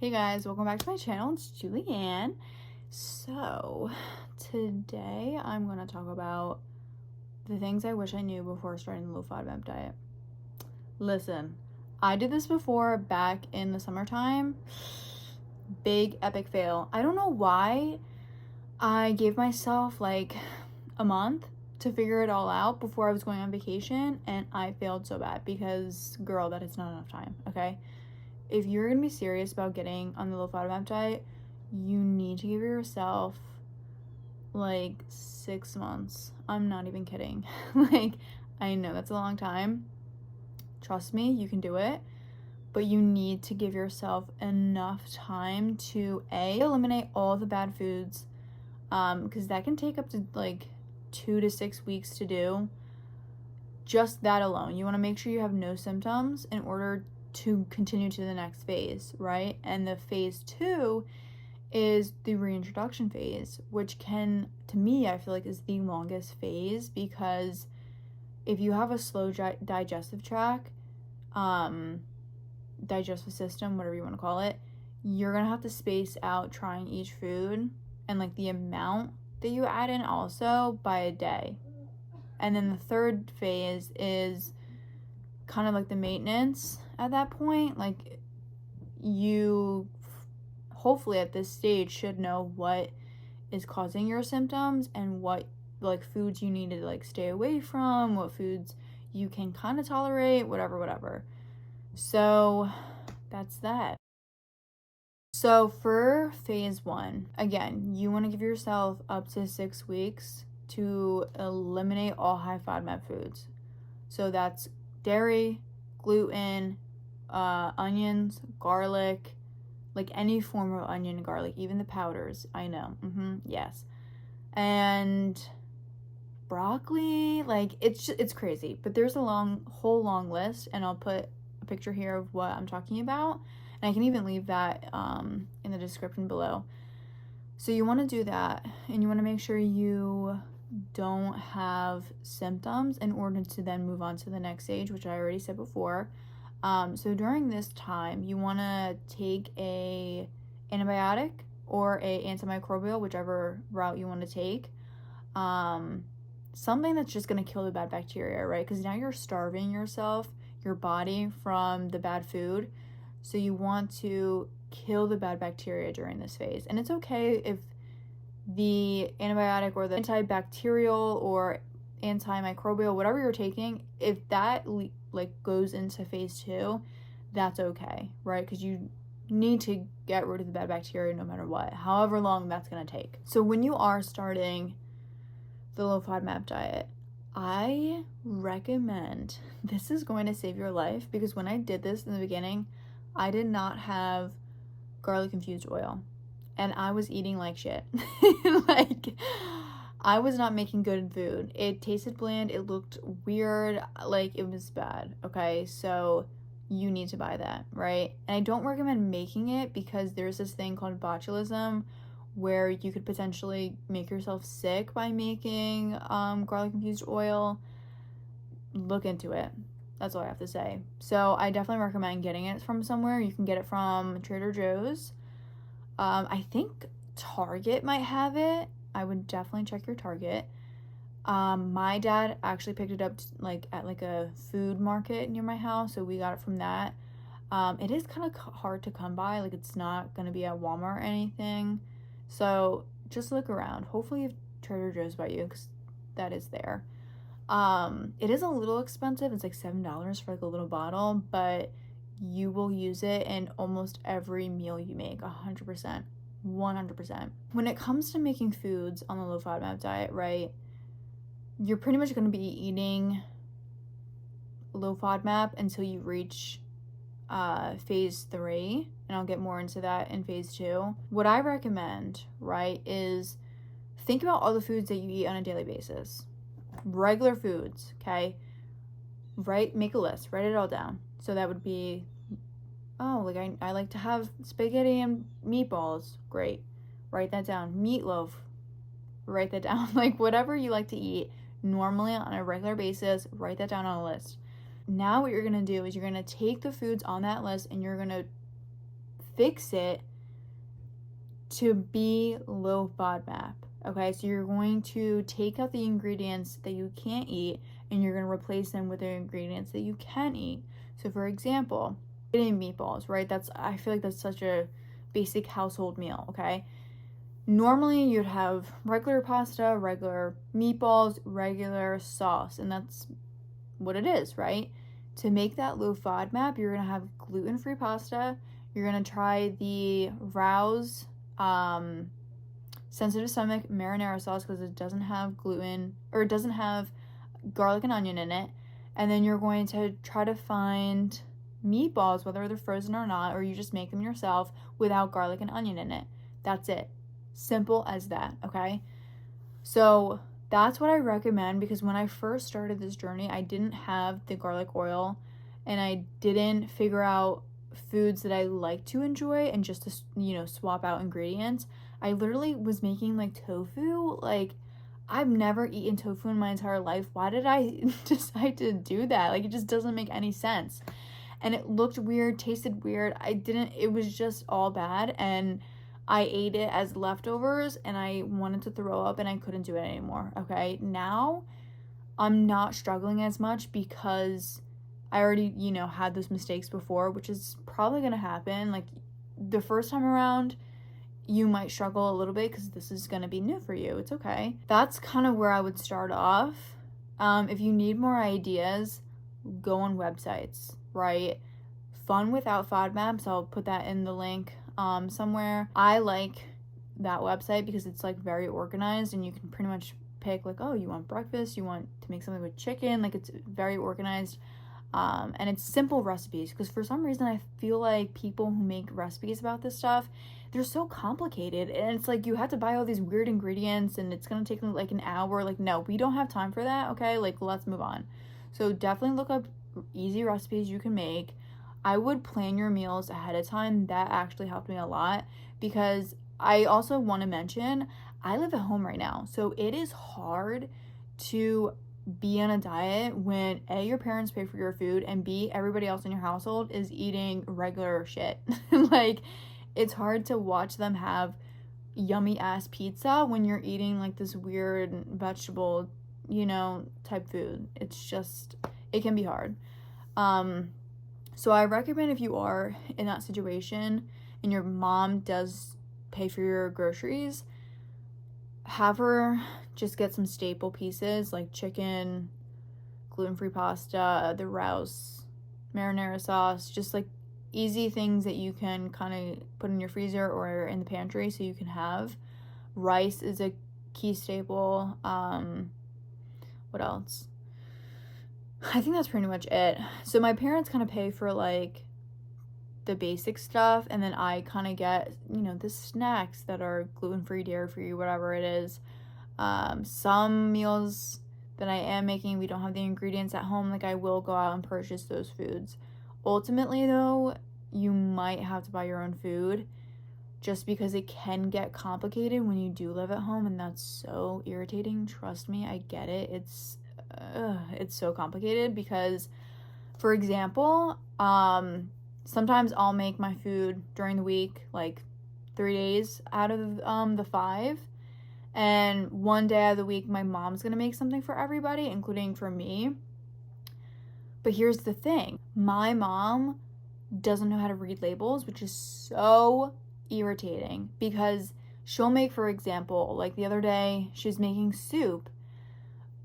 Hey guys, welcome back to my channel. It's Julianne. So today I'm going to talk about the things I wish I knew before starting the low FODMAP diet. Listen, I did this before back in the summertime. Big epic fail. I don't know why I gave myself like a month to figure it all out before I was going on vacation, and I failed so bad because, girl, that is not enough time, okay? If you're gonna be serious about getting on the low FODMAP diet, you need to give yourself like 6 months. I'm not even kidding. Like, I know that's a long time. Trust me, you can do it. But you need to give yourself enough time to eliminate all the bad foods, because that can take up to like 2 to 6 weeks to do. Just that alone. You want to make sure you have no symptoms in order to continue to the next phase, right? And the phase 2 is the reintroduction phase, which can, to me, I feel like is the longest phase, because if you have a slow digestive tract, digestive system, whatever you want to call it, you're gonna have to space out trying each food and like the amount that you add in also by a day. And then the third phase is kind of like the maintenance at that point. Like, you hopefully at this stage should know what is causing your symptoms and what like foods you need to like stay away from, what foods you can kind of tolerate, whatever. So that's that. So for phase 1, again, you want to give yourself up to 6 weeks to eliminate all high FODMAP foods. So that's dairy, gluten, onions, garlic, like any form of onion and garlic, even the powders. I know. Yes. And broccoli, like it's crazy, but there's a whole long list, and I'll put a picture here of what I'm talking about, and I can even leave that in the description below. So you want to do that, and you want to make sure you don't have symptoms in order to then move on to the next stage, which I already said before. So during this time, you want to take a antibiotic or a antimicrobial, whichever route you want to take. Something that's just going to kill the bad bacteria, right? Because now you're starving your body from the bad food. So you want to kill the bad bacteria during this phase. And it's okay if the antibiotic or the antibacterial or antimicrobial, whatever you're taking, if that like goes into phase 2, that's okay, right? Because you need to get rid of the bad bacteria no matter what, however long that's going to take. So when you are starting the low FODMAP diet, I recommend, this is going to save your life, because when I did this in the beginning, I did not have garlic infused oil, and I was eating like shit. Like, I was not making good food. It tasted bland, it looked weird, like it was bad, okay? So you need to buy that, right? And I don't recommend making it, because there's this thing called botulism where you could potentially make yourself sick by making garlic infused oil. Look into it. That's all I have to say. So I definitely recommend getting it from somewhere. You can get it from Trader Joe's. I think Target might have it. I would definitely check your Target. My dad actually picked it up like at like a food market near my house, so we got it from that. It is kind of hard to come by. Like, it's not gonna be at Walmart or anything. So just look around. Hopefully you have Trader Joe's by you, because that is there. It is a little expensive. It's like $7 for like a little bottle, but you will use it in almost every meal you make. 100%. When it comes to making foods on the low FODMAP diet, right, you're pretty much going to be eating low FODMAP until you reach phase 3, and I'll get more into that in phase 2. What I recommend, right, is think about all the foods that you eat on a daily basis. Regular foods, okay? Make a list, write it all down. So that would be, like I like to have spaghetti and meatballs. Great. Write that down. Meatloaf. Write that down. Like, whatever you like to eat normally on a regular basis, write that down on a list. Now what you're going to do is you're going to take the foods on that list and you're going to fix it to be low FODMAP. Okay, so you're going to take out the ingredients that you can't eat and you're going to replace them with the ingredients that you can eat. So for example, eating meatballs, right? I feel like that's such a basic household meal, okay? Normally you'd have regular pasta, regular meatballs, regular sauce, and that's what it is, right? To make that low FODMAP, you're going to have gluten-free pasta. You're going to try the Rouse sensitive stomach marinara sauce because it doesn't have gluten, or it doesn't have garlic and onion in it. And then you're going to try to find meatballs, whether they're frozen or not, or you just make them yourself without garlic and onion in it. That's it. Simple as that, okay? So that's what I recommend, because when I first started this journey, I didn't have the garlic oil and I didn't figure out foods that I like to enjoy and just to, swap out ingredients. I literally was making like tofu. Like, I've never eaten tofu in my entire life. Why did I decide to do that? Like, it just doesn't make any sense. And it looked weird, tasted weird. It was just all bad. And I ate it as leftovers and I wanted to throw up and I couldn't do it anymore. Okay. Now I'm not struggling as much because I already, had those mistakes before, which is probably going to happen. Like, the first time around, you might struggle a little bit because this is going to be new for you. It's okay. That's kind of where I would start off. If you need more ideas, go on websites, right? Fun Without FODMAPs. I'll put that in the link somewhere. I like that website because it's like very organized and you can pretty much pick like, oh, you want breakfast, you want to make something with chicken. Like, it's very organized. And it's simple recipes, because for some reason I feel like people who make recipes about this stuff, they're so complicated and it's like you have to buy all these weird ingredients and it's gonna take them like an hour. Like, no, we don't have time for that. Okay, like, let's move on. So definitely look up easy recipes you can make. I would plan your meals ahead of time. That actually helped me a lot, because I also want to mention I live at home right now, so it is hard to be on a diet when A, your parents pay for your food, and B, everybody else in your household is eating regular shit. Like, it's hard to watch them have yummy ass pizza when you're eating like this weird vegetable, type food. It's just, it can be hard. So I recommend, if you are in that situation and your mom does pay for your groceries, have her just get some staple pieces like chicken, gluten-free pasta, the Rouse marinara sauce, just like easy things that you can kind of put in your freezer or in the pantry so you can have. Rice is a key staple. What else? I think that's pretty much it. So my parents kind of pay for like the basic stuff, and then I kind of get, the snacks that are gluten-free, dairy-free, whatever it is. Some meals that I am making, we don't have the ingredients at home. Like, I will go out and purchase those foods. Ultimately, though, you might have to buy your own food, just because it can get complicated when you do live at home, and that's so irritating. Trust me, I get it. It's so complicated because, for example, sometimes I'll make my food during the week, like 3 days out of the 5. And one day out of the week, my mom's going to make something for everybody, including for me. But here's the thing. My mom doesn't know how to read labels, which is so irritating, because she'll make, for example, like the other day, she was making soup,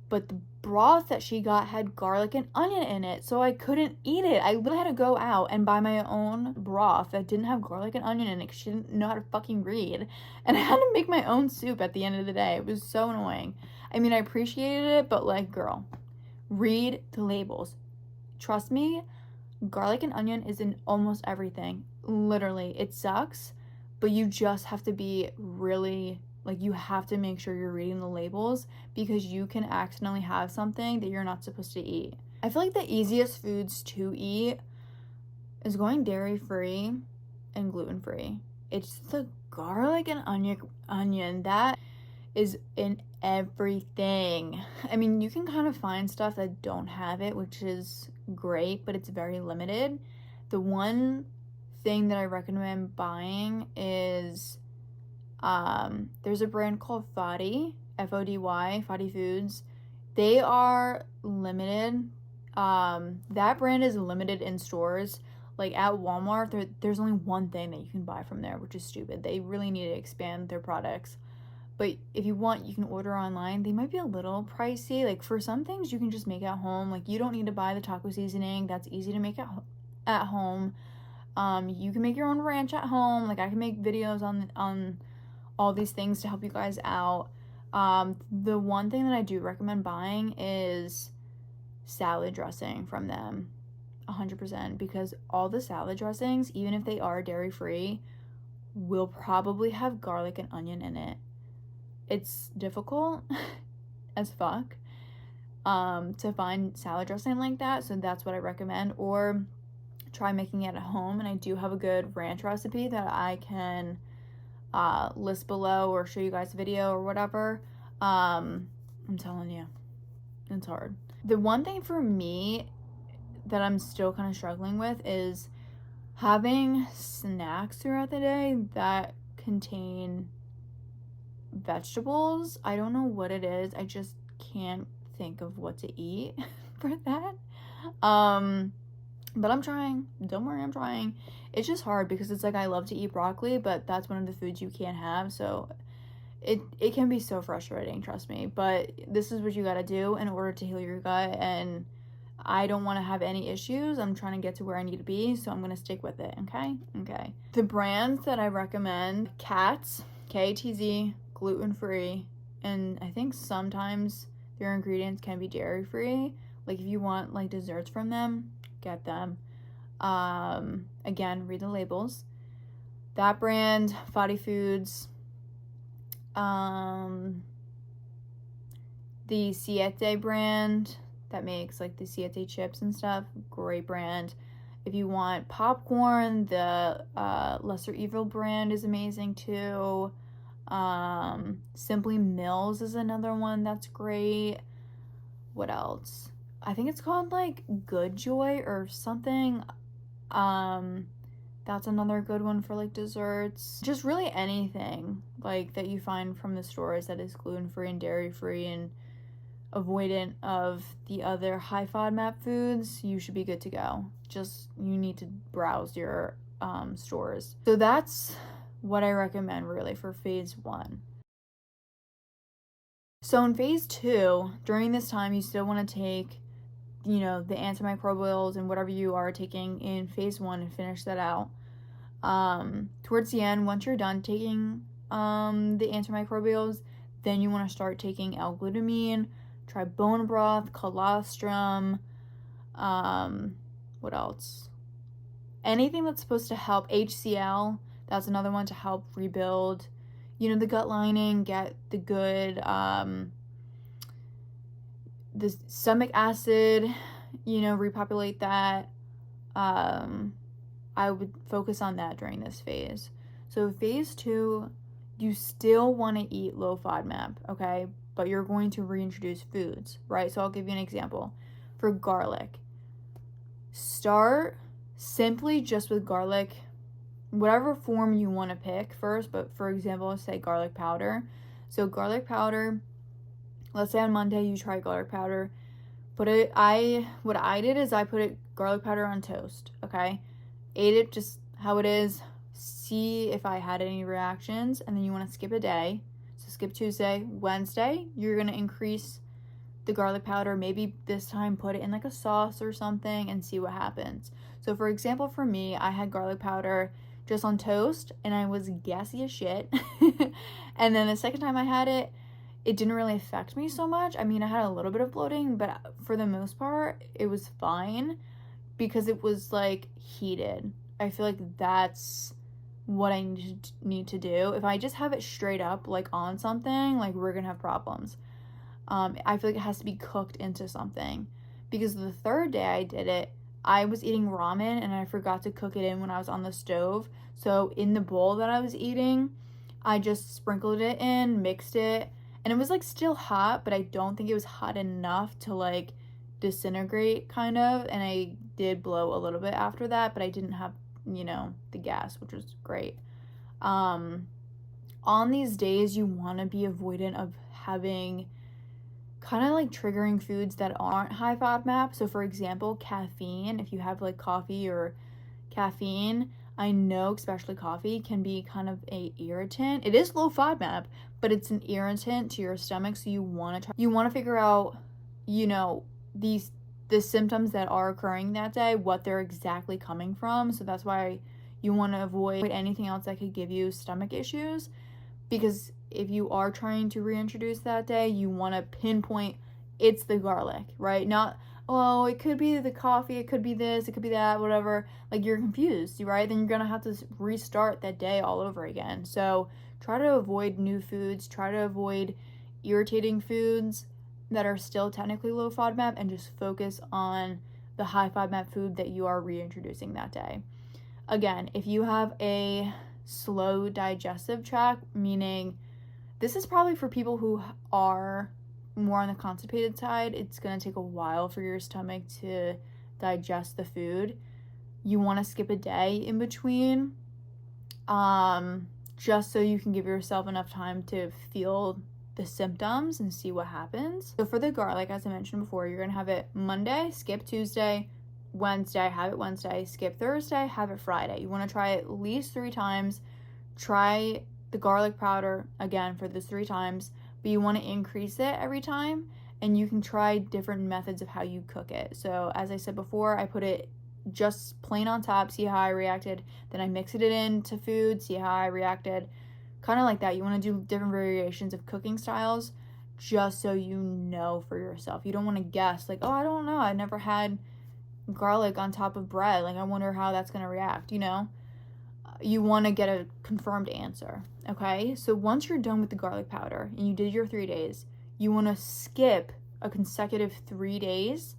but the broth that she got had garlic and onion in it, so I couldn't eat it. I literally had to go out and buy my own broth that didn't have garlic and onion in it because she didn't know how to fucking read. And I had to make my own soup at the end of the day. It was so annoying. I mean, I appreciated it, but like, girl, read the labels. Trust me, garlic and onion is in almost everything. Literally, it sucks, but you just have to be really, like, you have to make sure you're reading the labels, because you can accidentally have something that you're not supposed to eat. I feel like the easiest foods to eat is going dairy-free and gluten-free. It's the garlic and onion that is in everything. I mean, you can kind of find stuff that don't have it, which is great, but it's very limited. The one thing that I recommend buying is there's a brand called Fody, F-O-D-Y, Fody Foods. They are limited. That brand is limited in stores. Like at Walmart, there's only one thing that you can buy from there, which is stupid. They really need to expand their products. But if you want, you can order online. They might be a little pricey. Like for some things, you can just make at home. Like you don't need to buy the taco seasoning. That's easy to make at home. You can make your own ranch at home. Like I can make videos on all these things to help you guys out. The one thing that I do recommend buying is salad dressing from them, 100%, because all the salad dressings, even if they are dairy free, will probably have garlic and onion in it. It's difficult as fuck to find salad dressing like that, so that's what I recommend. Or try making it at home, and I do have a good ranch recipe that I can list below or show you guys a video or whatever. I'm telling you, it's hard. The one thing for me that I'm still kind of struggling with is having snacks throughout the day that contain vegetables. I don't know what it is. I just can't think of what to eat for that. But I'm trying. Don't worry, I'm trying. It's just hard because it's like I love to eat broccoli, but that's one of the foods you can't have. So it can be so frustrating, trust me. But this is what you gotta do in order to heal your gut. And I don't want to have any issues. I'm trying to get to where I need to be, so I'm going to stick with it, okay? Okay. The brands that I recommend, Katz, K-A-T-Z, gluten-free, and I think sometimes their ingredients can be dairy-free. Like if you want like desserts from them, get them. Again, read the labels. That brand, Fody Foods, the Siete brand that makes like the Siete chips and stuff, great brand. If you want popcorn, the Lesser Evil brand is amazing too. Simply Mills is another one that's great. What else? I think it's called like Good Joy or something. That's another good one for like desserts. Just really anything like that you find from the stores that is gluten-free and dairy-free and avoidant of the other high FODMAP foods, you should be good to go. Just you need to browse your stores. So that's what I recommend really for phase 1. So in phase 2, during this time, you still want to take, you know, the antimicrobials and whatever you are taking in phase 1 and finish that out. Towards the end, once you're done taking the antimicrobials, then you want to start taking L-glutamine. Try bone broth, colostrum, what else? Anything that's supposed to help. HCl, that's another one to help rebuild, you know, the gut lining, get the good, the stomach acid, you know, repopulate that. I would focus on that during this phase. So phase 2, you still want to eat low FODMAP, okay? But you're going to reintroduce foods, right? So I'll give you an example. For garlic, start simply just with garlic, whatever form you want to pick first, but for example, say garlic powder. So garlic powder, let's say on Monday you try garlic powder. What I did is I put garlic powder on toast, okay? Ate it just how it is, see if I had any reactions, and then you want to skip a day. So skip Tuesday. Wednesday, you're going to increase the garlic powder. Maybe this time put it in like a sauce or something and see what happens. So for example, for me, I had garlic powder just on toast and I was gassy as shit. And then the second time I had it, it didn't really affect me so much. I mean, I had a little bit of bloating, but for the most part, it was fine because it was like heated. I feel like that's what I need to do. If I just have it straight up like on something, like we're gonna have problems. I feel like it has to be cooked into something, because the third day I did it, I was eating ramen and I forgot to cook it in when I was on the stove. So in the bowl that I was eating, I just sprinkled it in, mixed it, and it was like still hot, but I don't think it was hot enough to like disintegrate kind of, and I did blow a little bit after that, but I didn't have the gas, which was great. On these days, you want to be avoidant of having kind of like triggering foods that aren't high FODMAP. So for example, caffeine, if you have like coffee or caffeine, I know especially coffee can be kind of a irritant. It is low FODMAP, but it's an irritant to your stomach. So you want to figure out, the symptoms that are occurring that day, what they're exactly coming from. So that's why you want to avoid anything else that could give you stomach issues, because if you are trying to reintroduce that day, you want to pinpoint it's the garlic, right? Not, oh, it could be the coffee, it could be this, it could be that, whatever. Like, you're confused, right? Then you're going to have to restart that day all over again. So try to avoid new foods, try to avoid irritating foods that are still technically low FODMAP, and just focus on the high FODMAP food that you are reintroducing that day. Again, if you have a slow digestive tract, meaning this is probably for people who are more on the constipated side, it's going to take a while for your stomach to digest the food. You want to skip a day in between, just so you can give yourself enough time to feel the symptoms and see what happens. So for the garlic, as I mentioned before, you're going to have it Monday, skip Tuesday, Wednesday, have it Wednesday, skip Thursday, have it Friday. You want to try it at least 3 times. Try the garlic powder again for those 3 times, but you want to increase it every time, and you can try different methods of how you cook it. So as I said before, I put it just plain on top, see how I reacted. Then I mixed it into food, see how I reacted. Kind of like that. You want to do different variations of cooking styles just so you know for yourself. You don't want to guess like, oh, I don't know, I never had garlic on top of bread, like I wonder how that's going to react. You want to get a confirmed answer. Okay, so once you're done with the garlic powder and you did your 3 days, you want to skip a consecutive 3 days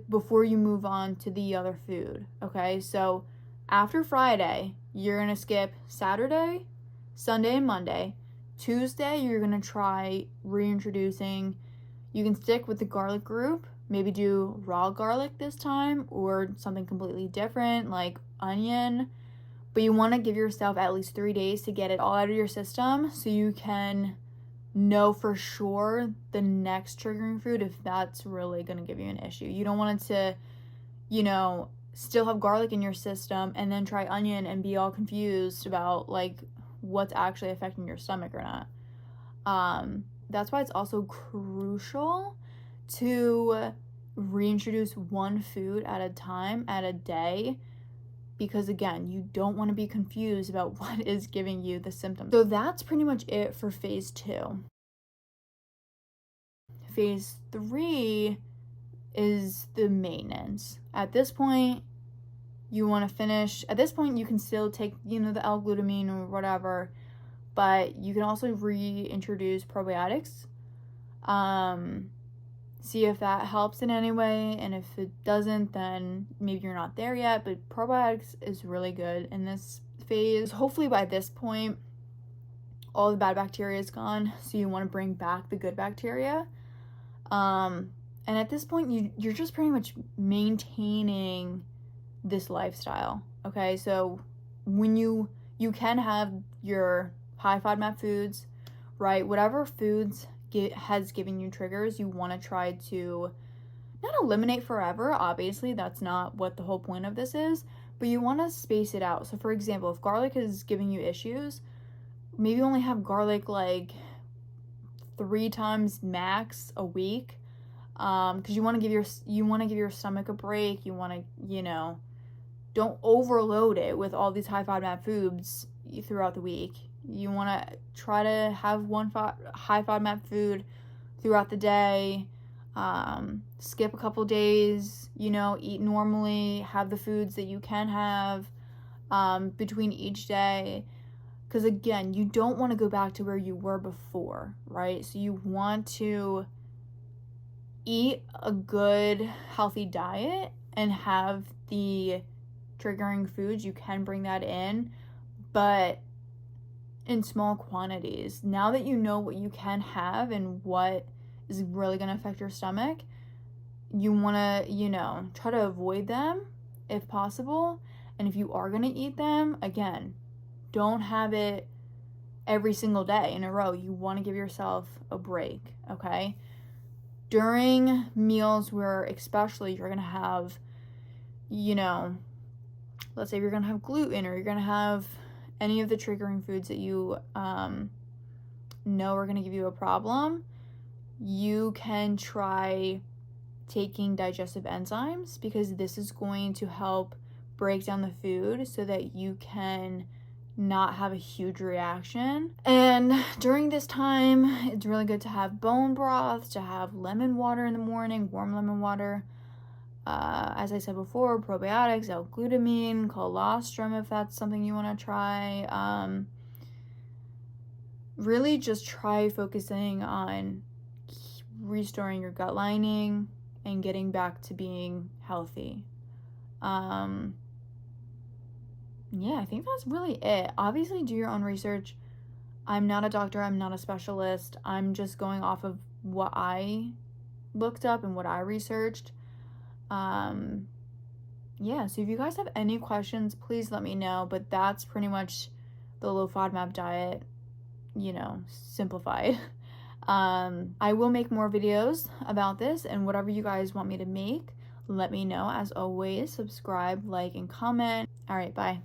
before you move on to the other food. Okay, so after Friday, you're going to skip Saturday, Sunday, and Monday. Tuesday, you're going to try reintroducing. You can stick with the garlic group, maybe do raw garlic this time, or something completely different like onion. But you want to give yourself at least 3 days to get it all out of your system so you can know for sure the next triggering food, if that's really going to give you an issue. You don't want it to, still have garlic in your system and then try onion and be all confused about like what's actually affecting your stomach or not. That's why it's also crucial to reintroduce one food at a time, at a day, because again, you don't want to be confused about what is giving you the symptoms. So that's pretty much it for phase 2. Phase 3 is the maintenance. At this point, you want to finish. At this point, you can still take, the L-glutamine or whatever, but you can also reintroduce probiotics. See if that helps in any way, and if it doesn't, then maybe you're not there yet. But probiotics is really good in this phase. Hopefully by this point, all the bad bacteria is gone, so you want to bring back the good bacteria. And at this point, you're just pretty much maintaining this lifestyle. Okay, so when you can have your high FODMAP foods, right? Whatever foods has given you triggers, you want to try to not eliminate forever. Obviously, that's not what the whole point of this is, but you want to space it out. So for example, if garlic is giving you issues, maybe only have garlic like 3 times max a week, because you want to give your stomach a break. You want to, don't overload it with all these high FODMAP foods throughout the week. You want to try to have one high FODMAP food throughout the day. Skip a couple days, eat normally, have the foods that you can have between each day. Because again, you don't want to go back to where you were before, right? So you want to eat a good, healthy diet and have the triggering foods. You can bring that in, but in small quantities. Now that you know what you can have and what is really going to affect your stomach, you want to, try to avoid them if possible, And if you are going to eat them, again, don't have it every single day in a row. You want to give yourself a break, okay? During meals where especially you're going to have, you know, let's say you're going to have gluten or you're going to have any of the triggering foods that you know are going to give you a problem, you can try taking digestive enzymes, because this is going to help break down the food so that you can not have a huge reaction. And during this time, it's really good to have bone broth, to have lemon water in the morning, warm lemon water. As I said before, probiotics, L-glutamine, colostrum, if that's something you want to try. Really just try focusing on restoring your gut lining and getting back to being healthy. Yeah, I think that's really it. Obviously, do your own research. I'm not a doctor. I'm not a specialist. I'm just going off of what I looked up and what I researched. Yeah, so if you guys have any questions, please let me know. But that's pretty much the low FODMAP diet, you know, simplified. I will make more videos about this, and whatever you guys want me to make, let me know. As always, subscribe, like, and comment. All right, bye.